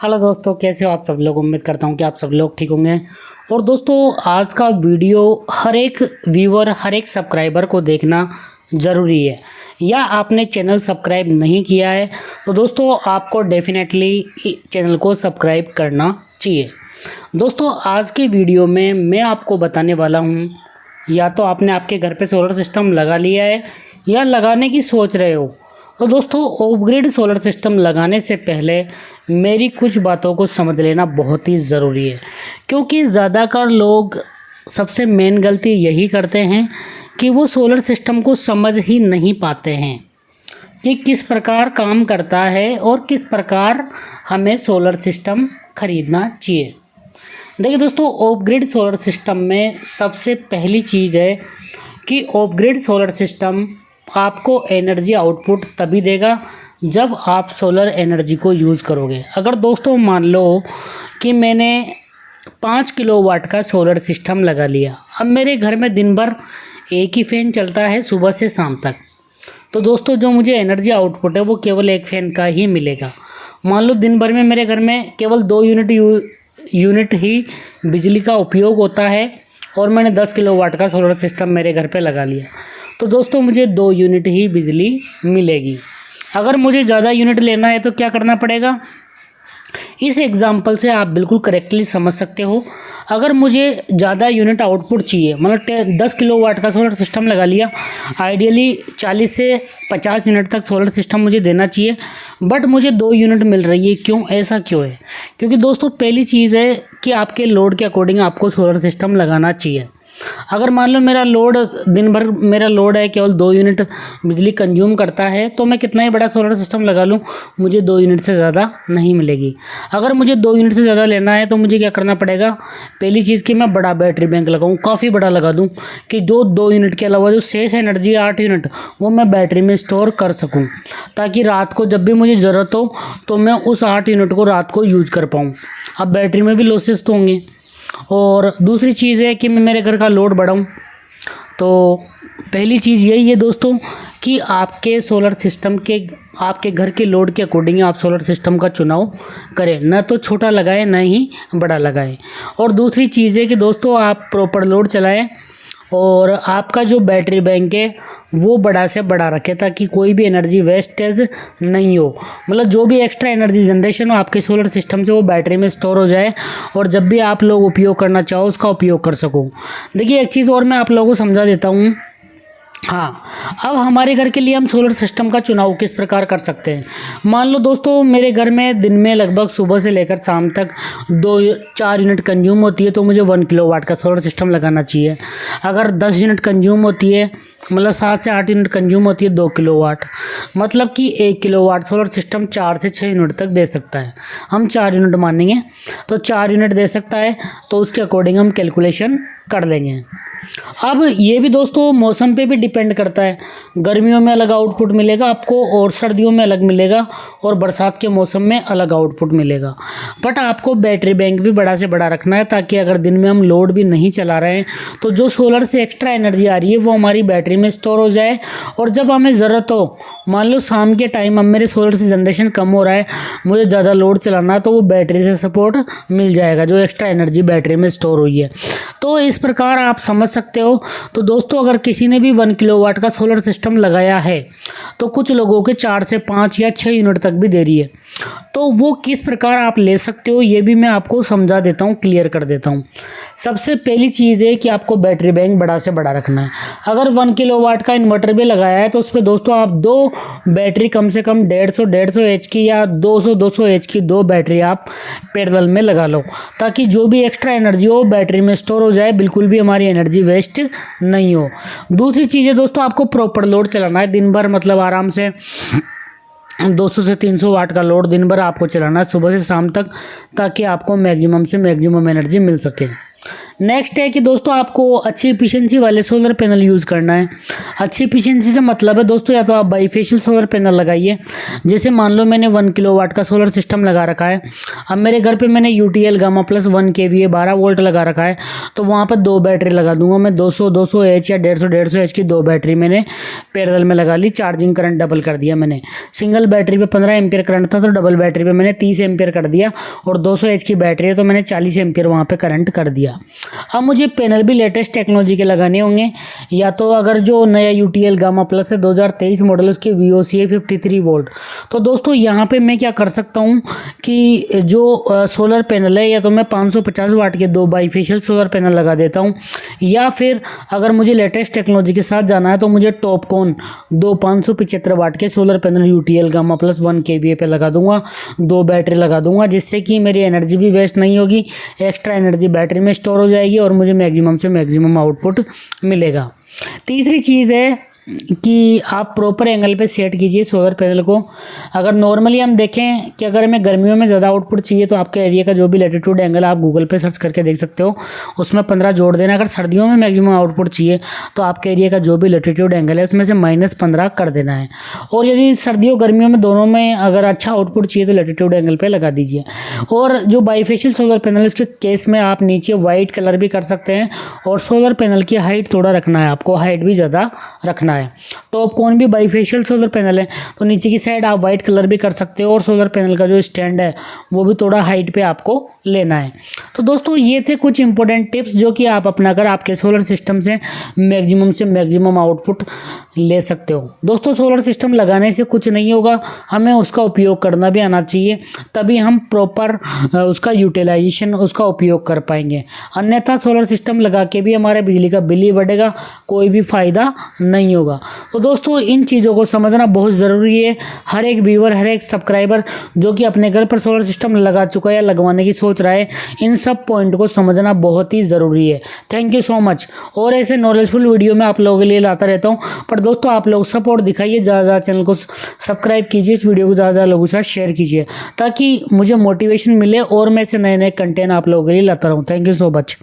Hello दोस्तों, कैसे हो आप सब लोग। उम्मीद करता हूँ कि आप सब लोग ठीक होंगे। और दोस्तों, आज का वीडियो हर एक व्यूअर, हर एक सब्सक्राइबर को देखना ज़रूरी है। या आपने चैनल सब्सक्राइब नहीं किया है तो दोस्तों आपको डेफिनेटली चैनल को सब्सक्राइब करना चाहिए। दोस्तों, आज के वीडियो में मैं आपको बताने वाला हूँ, या तो आपने आपके घर पे सोलर सिस्टम लगा लिया है या लगाने की सोच रहे हो, तो दोस्तों ऑफ ग्रिड सोलर सिस्टम लगाने से पहले मेरी कुछ बातों को समझ लेना बहुत ही ज़रूरी है। क्योंकि ज़्यादातर लोग सबसे मेन गलती यही करते हैं कि वो सोलर सिस्टम को समझ ही नहीं पाते हैं कि किस प्रकार काम करता है और किस प्रकार हमें सोलर सिस्टम ख़रीदना चाहिए। देखिए दोस्तों, ऑफ ग्रिड सोलर सिस्टम में सबसे पहली चीज़ है कि ऑफ ग्रिड सोलर सिस्टम आपको एनर्जी आउटपुट तभी देगा जब आप सोलर एनर्जी को यूज़ करोगे। अगर दोस्तों मान लो कि मैंने 5 किलोवाट का सोलर सिस्टम लगा लिया, अब मेरे घर में दिन भर एक ही फ़ैन चलता है सुबह से शाम तक, तो दोस्तों जो मुझे एनर्जी आउटपुट है वो केवल एक फ़ैन का ही मिलेगा। मान लो दिन भर में मेरे घर में केवल 2 यूनिट ही बिजली का उपयोग होता है और मैंने 10 किलोवाट का सोलर सिस्टम मेरे घर पे लगा लिया, तो दोस्तों मुझे 2 यूनिट ही बिजली मिलेगी। अगर मुझे ज़्यादा यूनिट लेना है तो क्या करना पड़ेगा, इस एग्ज़ाम्पल से आप बिल्कुल करेक्टली समझ सकते हो। अगर मुझे ज़्यादा यूनिट आउटपुट चाहिए, मतलब 10 किलोवाट का सोलर सिस्टम लगा लिया, आइडियली 40 से 50 यूनिट तक सोलर सिस्टम मुझे देना चाहिए, बट मुझे 2 यूनिट मिल रही है। क्यों, ऐसा क्यों है? क्योंकि दोस्तों पहली चीज़ है कि आपके लोड के अकॉर्डिंग आपको सोलर सिस्टम लगाना चाहिए। अगर मान लो मेरा लोड दिन भर मेरा लोड है केवल 2 यूनिट बिजली कंज्यूम करता है, तो मैं कितना ही बड़ा सोलर सिस्टम लगा लूँ मुझे 2 यूनिट से ज़्यादा नहीं मिलेगी। अगर मुझे 2 यूनिट से ज़्यादा लेना है तो मुझे क्या करना पड़ेगा, पहली चीज़ कि मैं बड़ा बैटरी बैंक लगाऊँ, काफ़ी बड़ा लगा दूँ कि जो 2 यूनिट के अलावा जो शेष एनर्जी 8 यूनिट वो मैं बैटरी में स्टोर कर सकूँ, ताकि रात को जब भी मुझे ज़रूरत हो तो मैं उस 8 यूनिट को रात को यूज़ कर पाऊँ। अब बैटरी में भी लॉसेस तो होंगे। और दूसरी चीज़ है कि मैं मेरे घर का लोड बढ़ाऊँ, तो पहली चीज़ यही है दोस्तों कि आपके सोलर सिस्टम के, आपके घर के लोड के अकॉर्डिंग आप सोलर सिस्टम का चुनाव करें, न तो छोटा लगाएं न ही बड़ा लगाएं। और दूसरी चीज़ है कि दोस्तों आप प्रॉपर लोड चलाएं और आपका जो बैटरी बैंक है वो बड़ा से बड़ा रखें, ताकि कोई भी एनर्जी वेस्टेज नहीं हो। मतलब जो भी एक्स्ट्रा एनर्जी जनरेशन हो आपके सोलर सिस्टम से वो बैटरी में स्टोर हो जाए और जब भी आप लोग उपयोग करना चाहो उसका उपयोग कर सको। देखिए एक चीज़ और मैं आप लोगों को समझा देता हूँ। हाँ, अब हमारे घर के लिए हम सोलर सिस्टम का चुनाव किस प्रकार कर सकते हैं। मान लो दोस्तों मेरे घर में दिन में लगभग सुबह से लेकर शाम तक 2-4 यूनिट कंज्यूम होती है, तो मुझे 1 किलोवाट का सोलर सिस्टम लगाना चाहिए। अगर 10 यूनिट कंज्यूम होती है, मतलब 7 से 8 यूनिट कंज्यूम होती है 2 किलोवाट, मतलब कि 1 किलोवाट सोलर सिस्टम 4 से 6 यूनिट तक दे सकता है। हम 4 यूनिट मानेंगे तो 4 यूनिट दे सकता है, तो उसके अकॉर्डिंग हम कैलकुलेशन कर लेंगे। अब ये भी दोस्तों मौसम पे भी डिपेंड करता है। गर्मियों में अलग आउटपुट मिलेगा आपको और सर्दियों में अलग मिलेगा और बरसात के मौसम में अलग आउटपुट मिलेगा। बट आपको बैटरी बैंक भी बड़ा से बड़ा रखना है, ताकि अगर दिन में हम लोड भी नहीं चला रहे हैं तो जो सोलर से एक्स्ट्रा एनर्जी आ रही है वो हमारी बैटरी में स्टोर हो जाए, और जब हमें ज़रूरत हो, मान लो शाम के टाइम अब मेरे सोलर से जनरेशन कम हो रहा है, मुझे ज़्यादा लोड चलाना है, तो वो बैटरी से सपोर्ट मिल जाएगा जो एक्स्ट्रा एनर्जी बैटरी में स्टोर हुई है। तो इस प्रकार आप समझ सकते हो। तो दोस्तों अगर किसी ने भी 1 किलोवाट का सोलर सिस्टम लगाया है तो कुछ लोगों के 4 से 5 या 6 यूनिट तक भी दे रही है, तो वो किस प्रकार आप ले सकते हो ये भी मैं आपको समझा देता हूँ, क्लियर कर देता हूँ। सबसे पहली चीज़ है कि आपको बैटरी बैंक बड़ा से बड़ा रखना है। अगर 1 किलोवाट का इन्वर्टर भी लगाया है तो उस पर दोस्तों आप 2 बैटरी कम से कम 150 एच की या 200 एच की 2 बैटरी आप पैरेलल में लगा लो, ताकि जो भी एक्स्ट्रा एनर्जी हो बैटरी में स्टोर हो जाए, बिल्कुल भी हमारी एनर्जी वेस्ट नहीं हो। दूसरी चीज़ है दोस्तों, आपको प्रॉपर लोड चलाना है दिन भर, मतलब आराम से 200 से 300 वाट का लोड दिन भर आपको चलाना है सुबह से शाम तक, ताकि आपको मैक्सिमम से मैक्सिमम एनर्जी मिल सके। नेक्स्ट है कि दोस्तों आपको अच्छी एफिशिएंसी वाले सोलर पैनल यूज़ करना है। अच्छी एफिशिएंसी से मतलब है दोस्तों या तो आप बाईफेशियल सोलर पैनल लगाइए। जैसे मान लो मैंने 1 किलोवाट का सोलर सिस्टम लगा रखा है। अब मेरे घर पे मैंने UTL gamma plus 1 KVA 12 volt लगा रखा है, तो वहाँ पर 2 बैटरी लगा दूंगा मैं। 200 एच या 150 एच की 2 बैटरी मैंने पैरेलल में लगा ली। चार्जिंग करंट डबल कर दिया मैंने। सिंगल बैटरी पे 15 एम्पियर करंट था, तो डबल बैटरी पे मैंने 30 एम्पियर कर दिया। और 200 एच की बैटरी है तो मैंने 40 एम्पियर वहाँ पे करंट कर दिया। अब मुझे पैनल भी लेटेस्ट टेक्नोलॉजी के लगाने होंगे, या तो अगर जो नया यूटीएल गामा प्लस है 2023 मॉडल उसकी VOC 53 वोल्ट। तो दोस्तों यहाँ पे मैं क्या कर सकता हूँ कि जो सोलर पैनल है या तो मैं 550 वाट के 2 बाईफेशियल सोलर पैनल लगा देता हूँ, या फिर अगर मुझे लेटेस्ट टेक्नोलॉजी के साथ जाना है तो मुझे टॉपकॉन 2 575 वाट के solar panel UTL gamma plus 1 KVA पे लगा दूंगा। 2 बैटरी लगा दूंगा, जिससे कि मेरी एनर्जी भी वेस्ट नहीं होगी, एक्स्ट्रा एनर्जी बैटरी में स्टोर हो जाएगी और मुझे मैक्सिमम से मैक्सिमम आउटपुट मिलेगा। तीसरी चीज़ है कि आप प्रॉपर एंगल पे सेट कीजिए सोलर पैनल को। अगर नॉर्मली हम देखें कि अगर हमें गर्मियों में ज़्यादा आउटपुट चाहिए तो आपके एरिया का जो भी लैटिट्यूड एंगल आप गूगल पे सर्च करके देख सकते हो, उसमें 15 जोड़ देना। अगर सर्दियों में मैक्सिमम आउटपुट चाहिए तो आपके एरिया का जो भी लैटिट्यूड एंगल है उसमें से -15 कर देना है। और यदि सर्दियों गर्मियों में दोनों में अगर अच्छा आउटपुट चाहिए तो लैटिट्यूड एंगल पर लगा दीजिए। और जो बाईफेशियल सोलर पैनल है उसके केस में आप नीचे वाइट कलर भी कर सकते हैं, और सोलर पैनल की हाइट थोड़ा रखना है आपको, हाइट भी ज़्यादा रखना है। टॉपकॉन भी बाईफेशियल सोलर पैनल है तो नीचे की साइड आप वाइट कलर भी कर सकते हो, और सोलर पैनल का जो स्टैंड है वो भी थोड़ा हाइट पे आपको लेना है। तो दोस्तों ये थे कुछ इंपॉर्टेंट टिप्स जो कि आप अपनाकर आपके सोलर सिस्टम से मैक्सिमम आउटपुट ले सकते हो। दोस्तों सोलर सिस्टम लगाने से कुछ नहीं होगा, हमें उसका उपयोग करना भी आना चाहिए, तभी हम प्रॉपर उसका यूटिलाइजेशन उसका उपयोग कर पाएंगे। अन्यथा सोलर सिस्टम लगा के भी हमारे बिजली का बिल ही बढ़ेगा, कोई भी फ़ायदा नहीं होगा। तो दोस्तों इन चीज़ों को समझना बहुत ज़रूरी है। हर एक व्यूअर, हर एक सब्सक्राइबर जो कि अपने घर पर सोलर सिस्टम लगा चुका है या लगवाने की सोच रहा है, इन सब पॉइंट को समझना बहुत ही ज़रूरी है। Thank you so much. और ऐसे नॉलेजफुल वीडियो मैं आप लोगों के लिए लाता रहता हूँ, पर दोस्तों आप लोग सपोर्ट दिखाइए, ज़्यादा चैनल को सब्सक्राइब कीजिए, इस वीडियो को ज़्यादा लोगों के साथ शेयर कीजिए ताकि मुझे मोटिवेशन मिले और मैं ऐसे नए कंटेंट आप लोगों के लिए लाता रहूँ। Thank you so much.